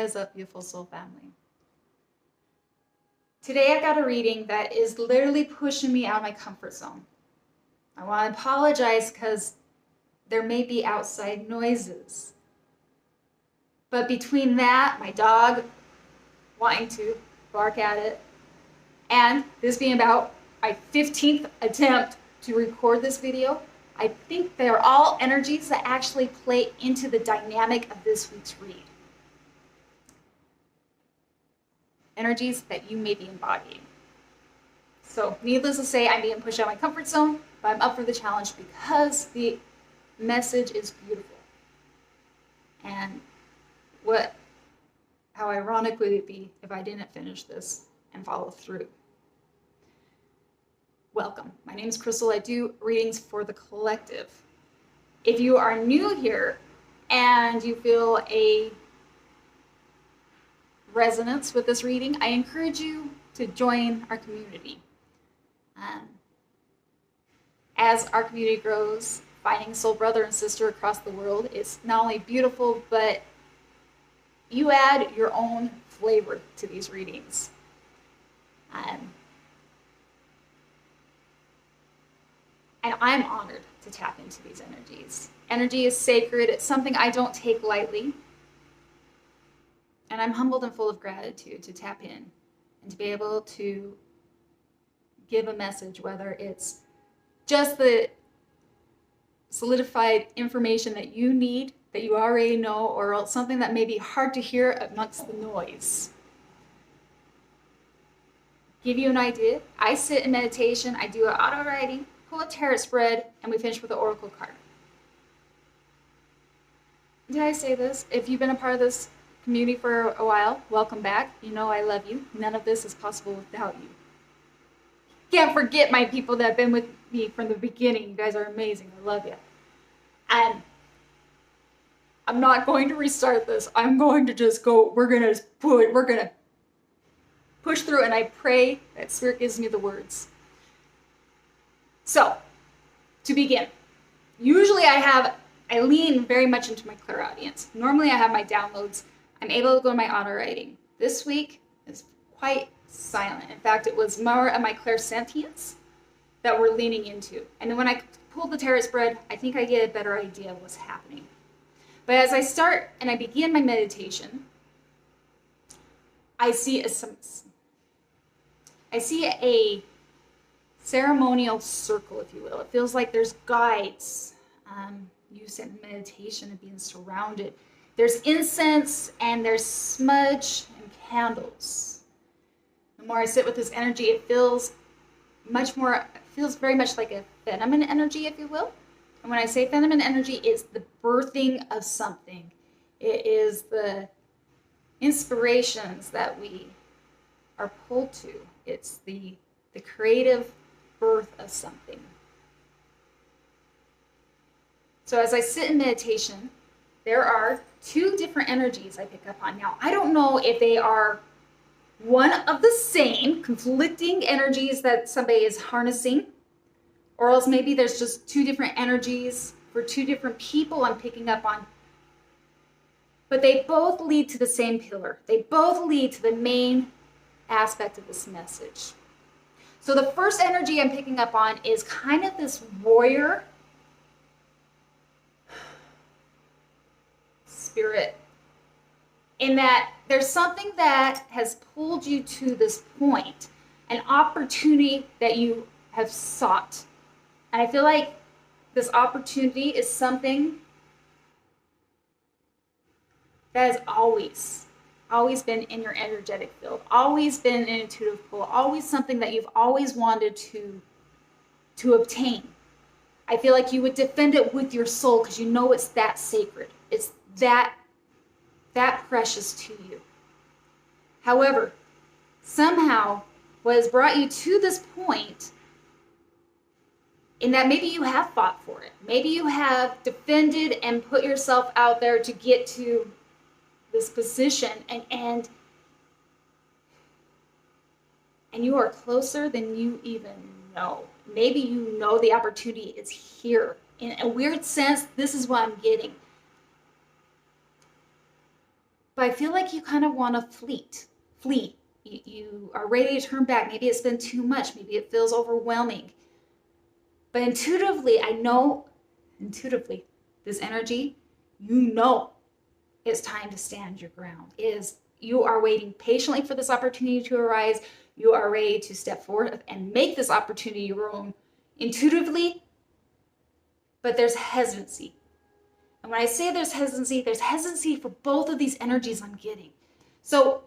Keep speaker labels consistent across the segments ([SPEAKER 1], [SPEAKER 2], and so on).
[SPEAKER 1] is up, beautiful soul family? Today I've got a reading that is literally pushing me out of my comfort zone. I want to apologize because there may be outside noises. But between that, my dog wanting to bark at it, and this being about my 15th attempt to record this video, I think they're all energies that actually play into the dynamic of this week's read. Energies that you may be embodying. So needless to say, I'm being pushed out of my comfort zone, but I'm up for the challenge because the message is beautiful. And how ironic would it be if I didn't finish this and follow through? Welcome. My name is Crystal. I do readings for the collective. If you are new here and you feel a resonance with this reading, I encourage you to join our community. As our community grows, finding soul brother and sister across the world is not only beautiful, but you add your own flavor to these readings. And I'm honored to tap into these energies. Energy is sacred. It's something I don't take lightly. And I'm humbled and full of gratitude to tap in and to be able to give a message, whether it's just the solidified information that you need, that you already know, or else something that may be hard to hear amongst the noise. Give you an idea. I sit in meditation, I do an auto writing, pull a tarot spread, and we finish with an oracle card. Did I say this? If you've been a part of this community for a while, welcome back. You know I love you. None of this is possible without you. Can't forget my people that have been with me from the beginning. You guys are amazing. I love you. And I'm not going to restart this. I'm going to just go, we're going to push through, and I pray that Spirit gives me the words. So, to begin, usually I lean very much into my clairaudience. Normally I have my downloads. I'm able to go to my auto writing. This week is quite silent. In fact, it was more of my clairsentience that we're leaning into. And then when I pull the tarot spread, I think I get a better idea of what's happening. But as I start and I begin my meditation, I see a ceremonial circle, if you will. It feels like there's guides. You sit in meditation and being surrounded. There's incense and there's smudge and candles. The more I sit with this energy, it feels very much like a feminine energy, if you will. And when I say feminine energy, it's the birthing of something. It is the inspirations that we are pulled to. It's the creative birth of something. So as I sit in meditation, there are two different energies I pick up on. Now, I don't know if they are one of the same conflicting energies that somebody is harnessing, or else maybe there's just two different energies for two different people I'm picking up on. But they both lead to the same pillar. They both lead to the main aspect of this message. So the first energy I'm picking up on is kind of this warrior spirit, in that there's something that has pulled you to this point, an opportunity that you have sought. And I feel like this opportunity is something that has always been in your energetic field, always been an intuitive pull, always something that you've always wanted to obtain. I feel like you would defend it with your soul because you know it's that sacred. It's that precious to you. However, somehow what has brought you to this point, in that maybe you have fought for it. Maybe you have defended and put yourself out there to get to this position, and you are closer than you even know. Maybe you know the opportunity is here. In a weird sense, this is what I'm getting. but I feel like you kind of want to flee. You are ready to turn back. Maybe it's been too much. Maybe it feels overwhelming. But intuitively, this energy, you know it's time to stand your ground. You are waiting patiently for this opportunity to arise. You are ready to step forward and make this opportunity your own intuitively, but there's hesitancy. And when I say there's hesitancy for both of these energies I'm getting. So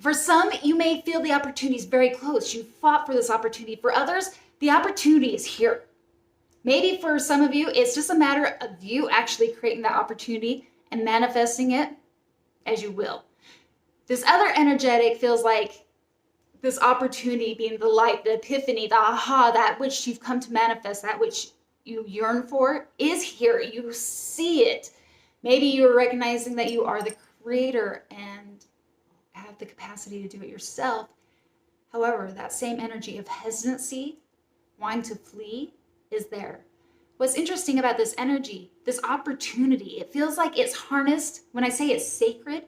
[SPEAKER 1] for some, you may feel the opportunity is very close. You fought for this opportunity. For others, the opportunity is here. Maybe for some of you, it's just a matter of you actually creating that opportunity and manifesting it as you will. This other energetic feels like this opportunity being the light, the epiphany, the aha, that which you've come to manifest, that which you yearn for is here. You see it. Maybe you're recognizing that you are the creator and have the capacity to do it yourself. However, that same energy of hesitancy, wanting to flee, is there. What's interesting about this energy, this opportunity, it feels like it's harnessed. When I say it's sacred,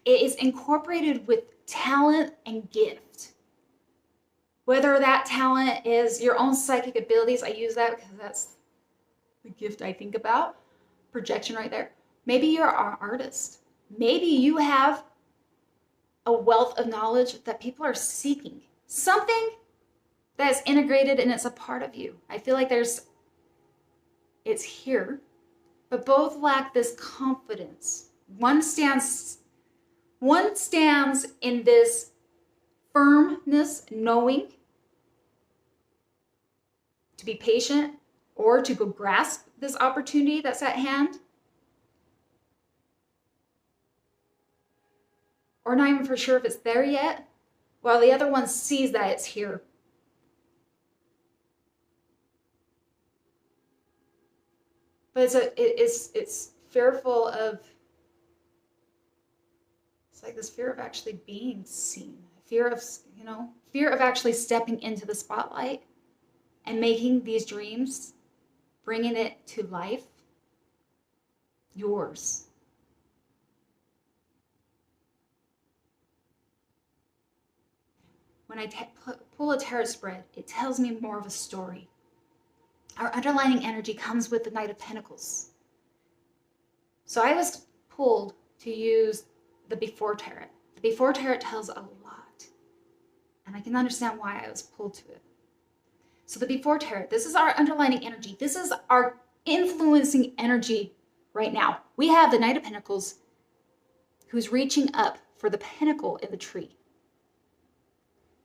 [SPEAKER 1] it is incorporated with talent and gift. Whether that talent is your own psychic abilities, I use that because that's the gift I think about. Projection right there. Maybe you're an artist. Maybe you have a wealth of knowledge that people are seeking. Something that's integrated and it's a part of you. I feel like it's here, but both lack this confidence. One stands in this firmness, knowing to be patient or to go grasp this opportunity that's at hand, or not even for sure if it's there yet, while the other one sees that it's here. But it's fearful of, it's like this fear of actually being seen, fear of actually stepping into the spotlight and making these dreams, bringing it to life, yours. When I pull a tarot spread, it tells me more of a story. Our underlying energy comes with the Knight of Pentacles. So I was pulled to use the Before Tarot. The Before Tarot tells a lot, and I can understand why I was pulled to it. So the Before Tarot, this is our underlying energy. This is our influencing energy right now. We have the Knight of Pentacles who's reaching up for the pentacle in the tree.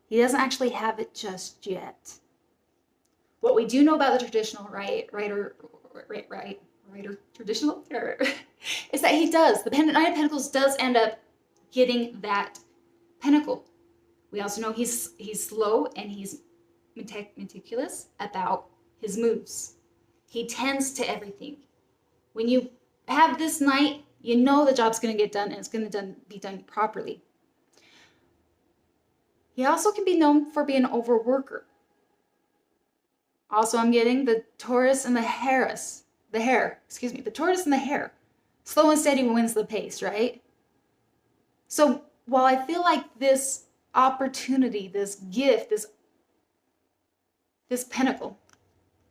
[SPEAKER 1] He doesn't actually have it just yet. What we do know about the traditional traditional tarot is that he does. The Knight of Pentacles does end up getting that pentacle. We also know he's slow and he's meticulous about his moves. He tends to everything. When you have this knight, you know the job's going to get done and it's going to be done properly. He also can be known for being an overworker. Also, I'm getting the Taurus and the the tortoise and the hare. Slow and steady wins the pace, right? So while I feel like this opportunity, this gift, this pentacle,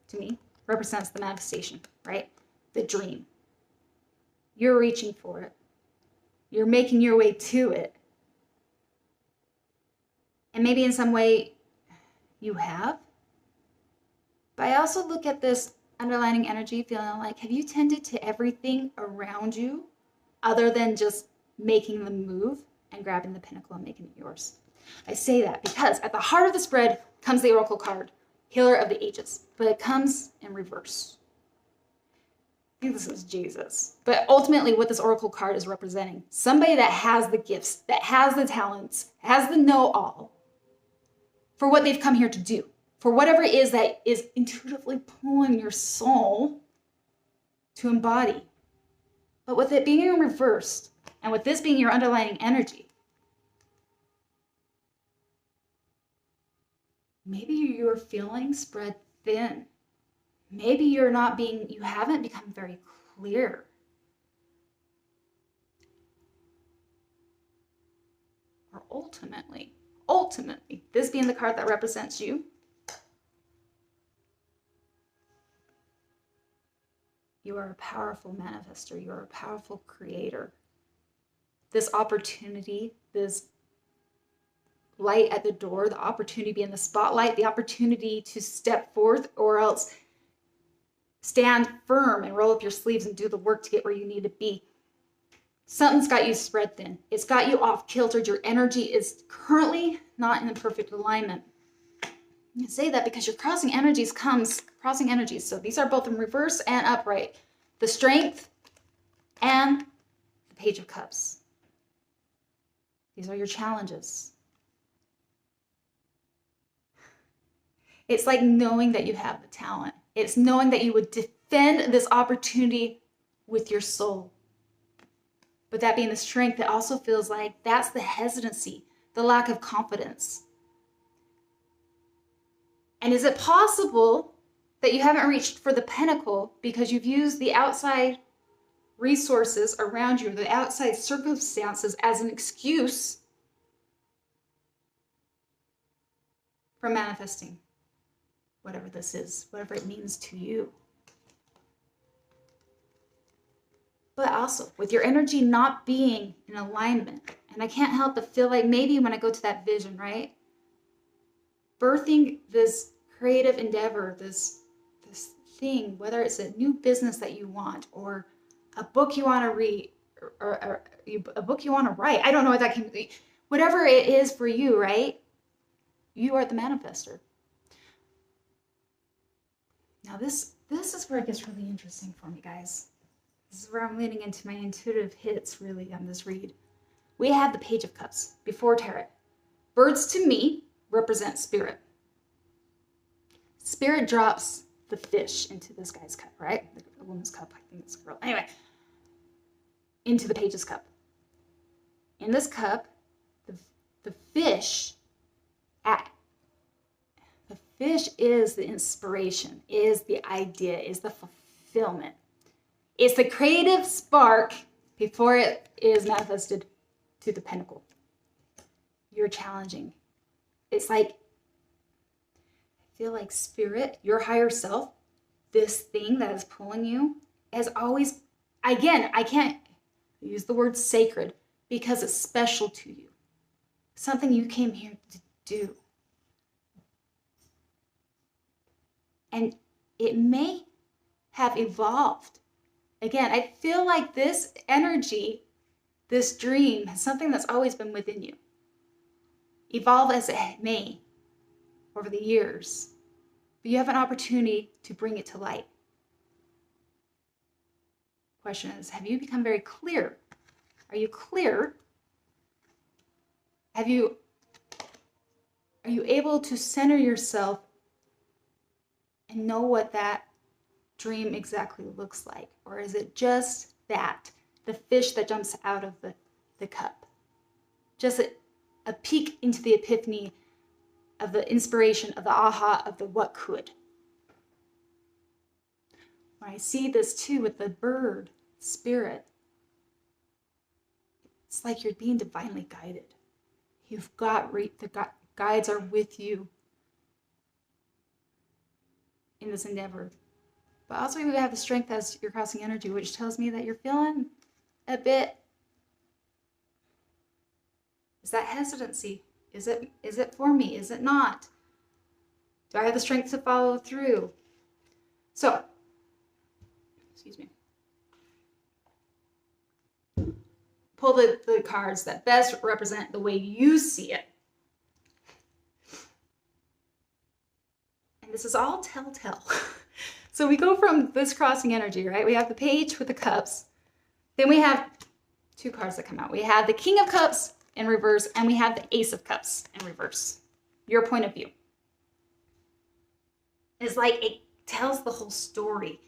[SPEAKER 1] to me, represents the manifestation, right? The dream. You're reaching for it. You're making your way to it. And maybe in some way you have. But I also look at this underlining energy feeling like, have you tended to everything around you other than just making the move and grabbing the pinnacle and making it yours? I say that because at the heart of the spread comes the Oracle card, Healer of the Ages, but it comes in reverse. I think this is Jesus. But ultimately what this Oracle card is representing, somebody that has the gifts, that has the talents, has the know-all for what they've come here to do. For whatever it is that is intuitively pulling your soul to embody. But with it being reversed, and with this being your underlying energy, maybe you're feeling spread thin. Maybe you haven't become very clear ultimately, this being the card that represents you, you are a powerful manifester. You are a powerful creator. This opportunity, this light at the door, the opportunity to be in the spotlight, the opportunity to step forth or else stand firm and roll up your sleeves and do the work to get where you need to be. Something's got you spread thin. It's got you off kiltered. Your energy is currently not in perfect alignment. I say that because your crossing energies. So these are both in reverse and upright. The Strength and the Page of Cups. These are your challenges. It's like knowing that you have the talent. It's knowing that you would defend this opportunity with your soul. But that being the Strength, it also feels like that's the hesitancy, the lack of confidence. And is it possible that you haven't reached for the pinnacle because you've used the outside resources around you, the outside circumstances as an excuse for manifesting whatever this is, whatever it means to you? But also, with your energy not being in alignment, and I can't help but feel like maybe when I go to that vision, right? Birthing this creative endeavor, this thing, whether it's a new business that you want, or a book you want to read, or a book you want to write. I don't know what that can be. Whatever it is for you, right? You are the manifester. Now this is where it gets really interesting for me, guys. This is where I'm leaning into my intuitive hits really on this read. We have the Page of Cups before tarot. Birds to me represent spirit. Spirit drops the fish into this guy's cup, right? The woman's cup, I think it's a girl. Anyway, into the Page's cup. In this cup, the fish is the inspiration, is the idea, is the fulfillment. It's the creative spark before it is manifested to the pinnacle. You're challenging. It's like, I feel like spirit, your higher self, this thing that is pulling you, has always, again, I can't use the word sacred because it's special to you. Something you came here to do. And it may have evolved. Again, I feel like this energy, this dream, is something that's always been within you. Evolve as it may over the years. But you have an opportunity to bring it to light. Question is, have you become very clear? Are you clear? Are you able to center yourself and know what that dream exactly looks like? Or is it just that, the fish that jumps out of the cup? Just a peek into the epiphany of the inspiration, of the aha, of the what could. When I see this too with the bird spirit, it's like you're being divinely guided. You've got, the guides are with you in this endeavor. But also you have the Strength as your crossing energy, which tells me that you're feeling a bit, is that hesitancy? Is it for me? Is it not? Do I have the strength to follow through? So, excuse me. Pull the cards that best represent the way you see it. And this is all telltale. So we go from this crossing energy, right? We have the Page with the Cups. Then we have two cards that come out. We have the King of Cups in reverse, and we have the Ace of Cups in reverse. Your point of view. It's like it tells the whole story.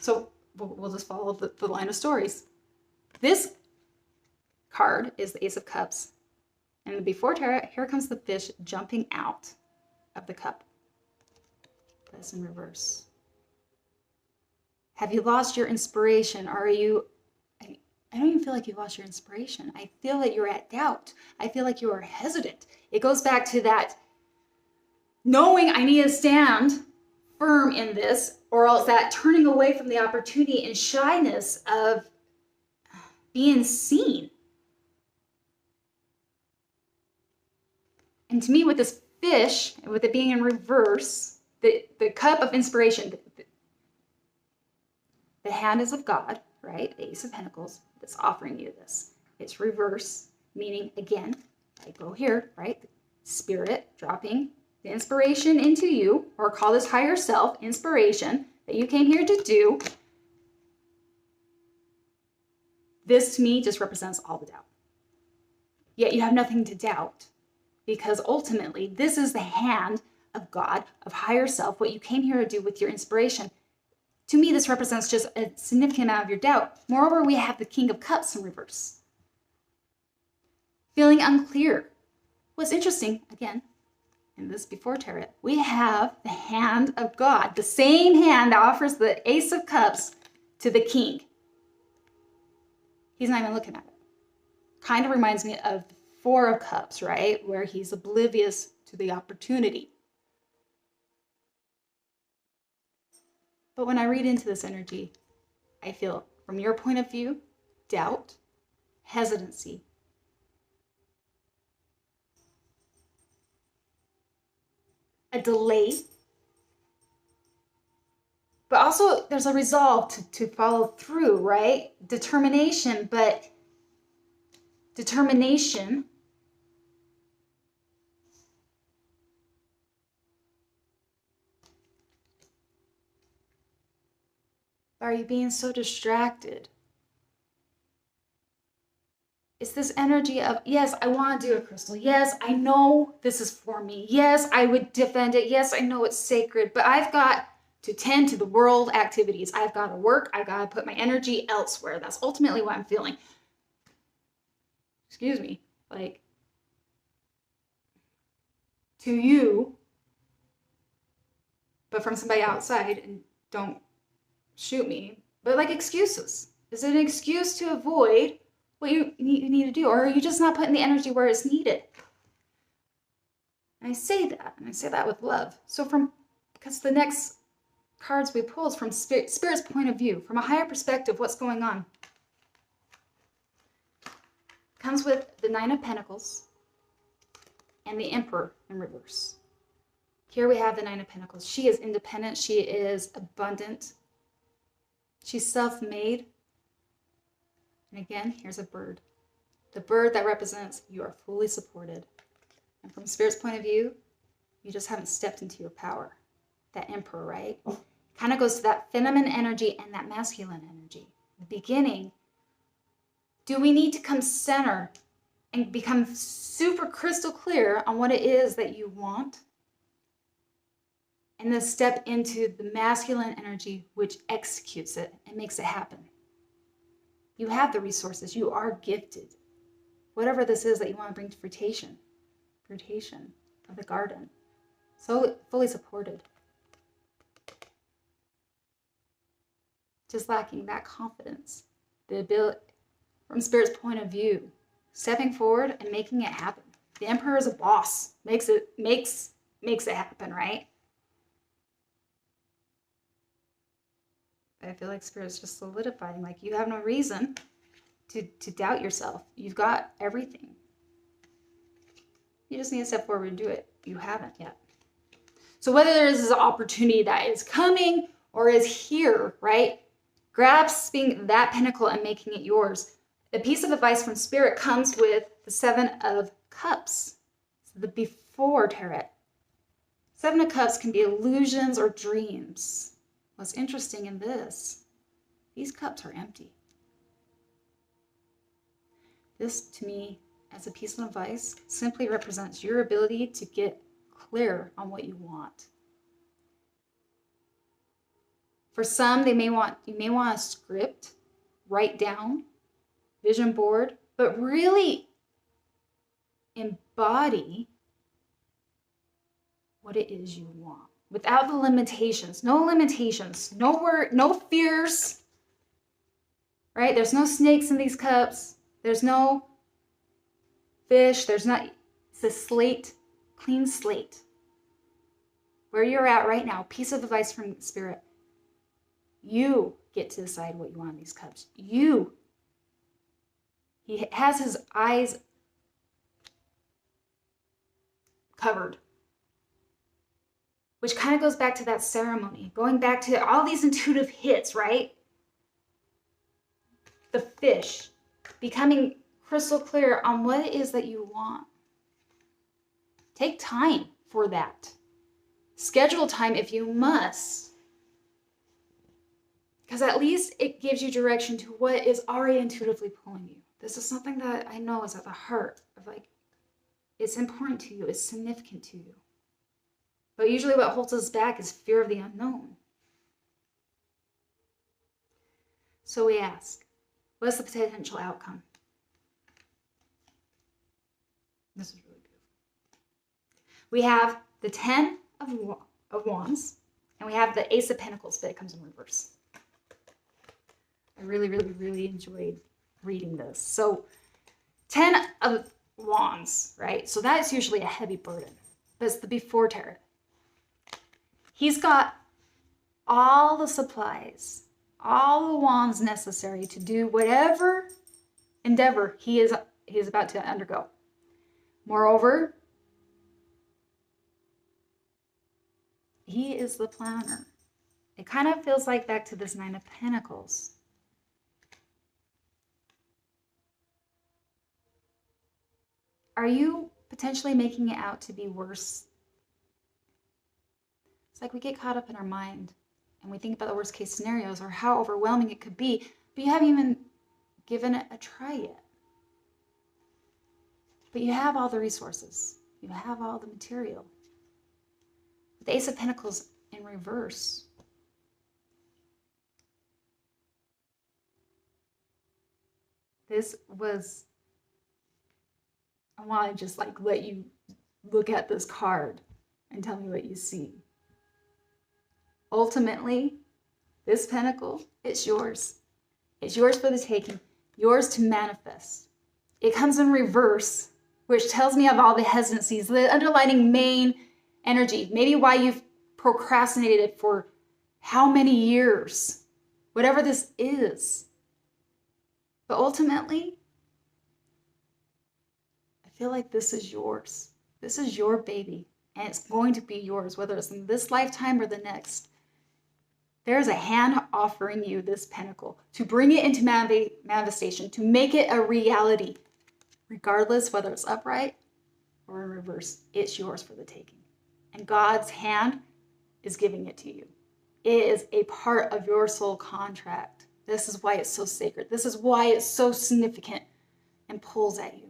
[SPEAKER 1] So we'll just follow the line of stories. This card is the Ace of Cups. And before tarot, here comes the fish jumping out of the cup. That's in reverse. Have you lost your inspiration? Are you I don't even feel like you've lost your inspiration. I feel that you're at doubt. I feel like you are hesitant. It goes back to that knowing I need to stand firm in this, or else that turning away from the opportunity and shyness of being seen. And to me, with this fish, with it being in reverse, the cup of inspiration, the hand is of God, right? The Ace of Pentacles that's offering you this. It's reverse, meaning, again, I go here, right? Spirit dropping the inspiration into you, or call this higher self, inspiration, that you came here to do. This, to me, just represents all the doubt. Yet you have nothing to doubt, because ultimately, this is the hand of God, of higher self, what you came here to do with your inspiration. To me, this represents just a significant amount of your doubt. Moreover, we have the King of Cups in reverse. Feeling unclear. What's interesting, again, in this before tarot, we have the hand of God, the same hand that offers the Ace of Cups to the King. He's not even looking at it. Kind of reminds me of the Four of Cups, right? Where he's oblivious to the opportunity. But when I read into this energy, I feel, from your point of view, doubt, hesitancy, a delay, but also there's a resolve to follow through, right? Determination, but determination are you being so distracted? It's this energy of, yes, I want to do it, Crystal. Yes, I know this is for me. Yes, I would defend it. Yes, I know it's sacred, but I've got to tend to the world activities. I've got to work. I've got to put my energy elsewhere. That's ultimately what I'm feeling. Excuse me, like, to you, but from somebody outside, and don't shoot me, but like excuses. Is it an excuse to avoid what you need to do? Or are you just not putting the energy where it's needed? And I say that, and I say that with love. So because the next cards we pull is from Spirit's point of view, from a higher perspective, what's going on? Comes with the Nine of Pentacles and the Emperor in reverse. Here we have the Nine of Pentacles. She is independent. She is abundant. She's self-made. And again, here's a bird. The bird that represents you are fully supported. And from Spirit's point of view, you just haven't stepped into your power. That Emperor, right? Kind of goes to that feminine energy and that masculine energy. The beginning, do we need to come center and become super crystal clear on what it is that you want? And then step into the masculine energy, which executes it and makes it happen. You have the resources. You are gifted. Whatever this is that you want to bring to fruition of the garden. So fully supported. Just lacking that confidence, the ability, from Spirit's point of view, stepping forward and making it happen. The Emperor is a boss. Makes it happen, right? I feel like Spirit's just solidifying, like you have no reason to doubt yourself. You've got everything. You just need to step forward and do it. You haven't yet. So whether there's this opportunity that is coming or is here, right? Grasping that pentacle and making it yours. A piece of advice from Spirit comes with the Seven of Cups. So the before tarot. Seven of Cups can be illusions or dreams. What's interesting in this, these cups are empty. This, to me, as a piece of advice, simply represents your ability to get clear on what you want. For some, you may want a script, write down, vision board, but really embody what it is you want. Without the limitations, no fears, right? There's no snakes in these cups. There's no fish. There's not, it's a slate, clean slate. Where you're at right now, piece of advice from Spirit. You get to decide what you want in these cups. You. He has his eyes covered. Which kind of goes back to that ceremony. Going back to all these intuitive hits, right? The fish. Becoming crystal clear on what it is that you want. Take time for that. Schedule time if you must. Because at least it gives you direction to what is already intuitively pulling you. This is something that I know is at the heart of like, it's important to you, it's significant to you. But usually what holds us back is fear of the unknown. So we ask, what's the potential outcome? This is really beautiful. We have the 10 of Wands, and we have the Ace of Pentacles, but it comes in reverse. I really, really, really enjoyed reading this. So 10 of Wands, right? So that's usually a heavy burden, but it's the before tarot. He's got all the supplies, all the wands necessary to do whatever endeavor he is about to undergo. Moreover, he is the planner. It kind of feels like back to this 9 of Pentacles. Are you potentially making it out to be worse? It's like we get caught up in our mind and we think about the worst case scenarios or how overwhelming it could be, but you haven't even given it a try yet. But you have all the resources. You have all the material. The Ace of Pentacles in reverse. This was, I want to just like let you look at this card and tell me what you see. Ultimately, this pentacle, it's yours. It's yours for the taking, yours to manifest. It comes in reverse, which tells me of all the hesitancies, the underlining main energy, maybe why you've procrastinated for how many years, whatever this is. But ultimately, I feel like this is yours. This is your baby, and it's going to be yours, whether it's in this lifetime or the next. There is a hand offering you this pentacle to bring it into manifestation, to make it a reality, regardless whether it's upright or in reverse. It's yours for the taking. And God's hand is giving it to you. It is a part of your soul contract. This is why it's so sacred. This is why it's so significant and pulls at you.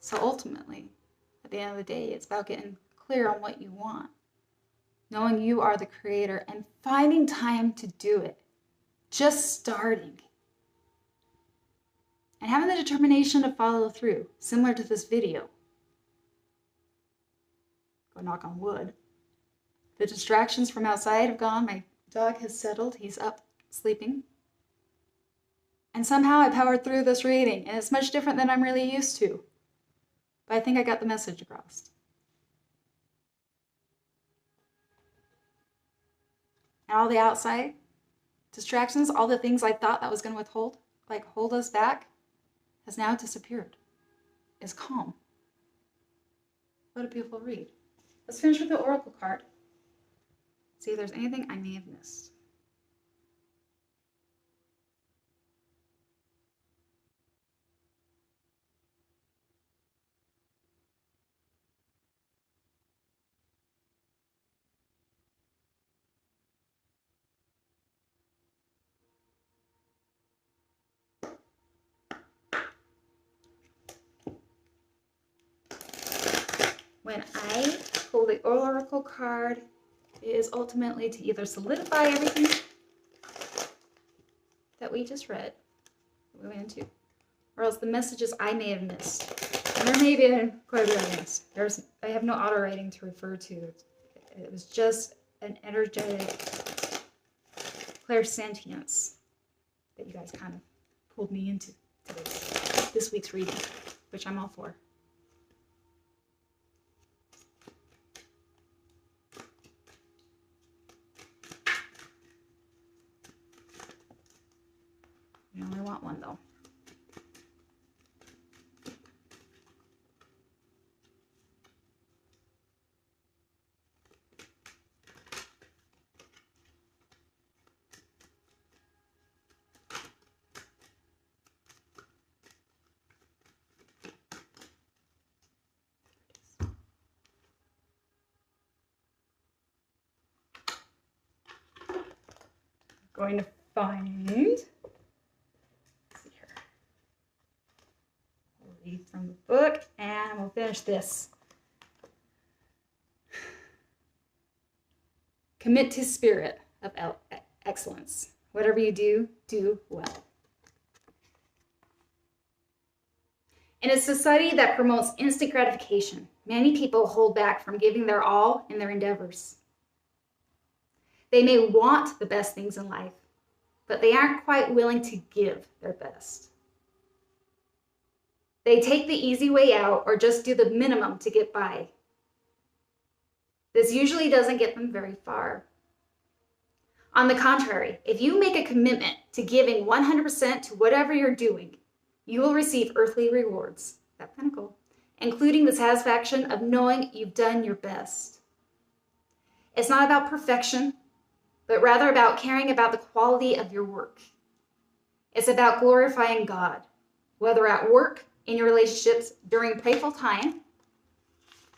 [SPEAKER 1] So ultimately, at the end of the day, it's about getting clear on what you want, knowing you are the creator and finding time to do it, just starting. And having the determination to follow through, similar to this video. Go knock on wood. The distractions from outside have gone. My dog has settled. He's up, sleeping. And somehow I powered through this reading, and it's much different than I'm really used to. But I think I got the message across. And all the outside distractions, all the things I thought that was going to withhold, like hold us back, has now disappeared. It's calm. What a beautiful read. Let's finish with the Oracle card. See if there's anything I may have missed. When I pull the Oracle card, it is ultimately to either solidify everything that we just read, that we went into, or else the messages I may have missed. And there may be quite a bit I missed. I have no auto writing to refer to. It was just an energetic clairsentience that you guys kind of pulled me into this week's reading, which I'm all for. You only want one though. Going to find, let's see here. We'll read from the book and we'll finish this. Commit to spirit of excellence. Whatever you do, do well. In a society that promotes instant gratification, many people hold back from giving their all in their endeavors. They may want the best things in life, but they aren't quite willing to give their best. They take the easy way out or just do the minimum to get by. This usually doesn't get them very far. On the contrary, if you make a commitment to giving 100% to whatever you're doing, you will receive earthly rewards, that pinnacle, including the satisfaction of knowing you've done your best. It's not about perfection, but rather about caring about the quality of your work. It's about glorifying God, whether at work, in your relationships, during playful time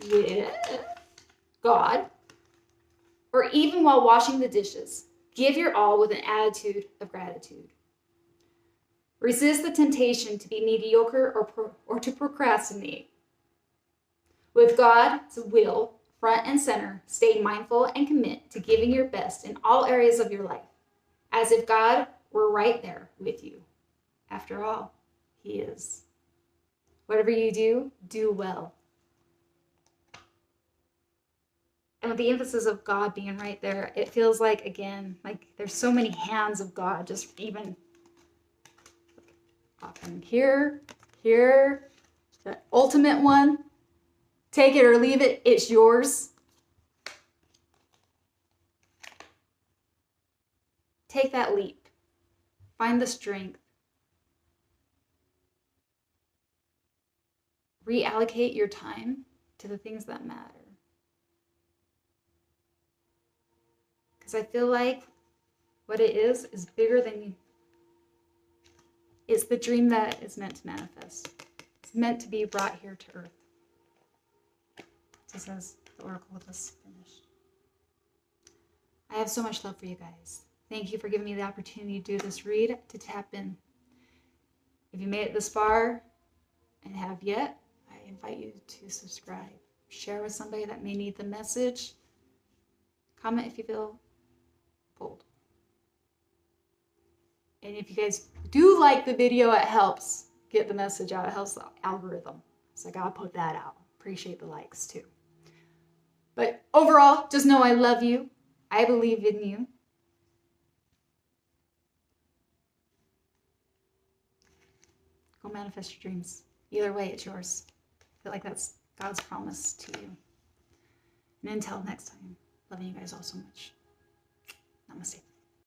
[SPEAKER 1] with God, or even while washing the dishes. Give your all with an attitude of gratitude. Resist the temptation to be mediocre or to procrastinate. With God's will front and center, stay mindful and commit to giving your best in all areas of your life, as if God were right there with you. After all, He is. Whatever you do, do well. And with the emphasis of God being right there, it feels like, again, like there's so many hands of God, just even often here, the ultimate one. Take it or leave it, it's yours. Take that leap. Find the strength. Reallocate your time to the things that matter. Because I feel like what it is bigger than you. It's the dream that is meant to manifest. It's meant to be brought here to earth. Just as the oracle just finished. I have so much love for you guys. Thank you for giving me the opportunity to do this read, to tap in. If you made it this far and have yet, I invite you to subscribe. Share with somebody that may need the message. Comment if you feel bold. And if you guys do like the video, it helps get the message out. It helps the algorithm. So I gotta put that out. Appreciate the likes too. But overall, just know I love you. I believe in you. Go manifest your dreams. Either way, it's yours. I feel like that's God's promise to you. And until next time, loving you guys all so much. Namaste.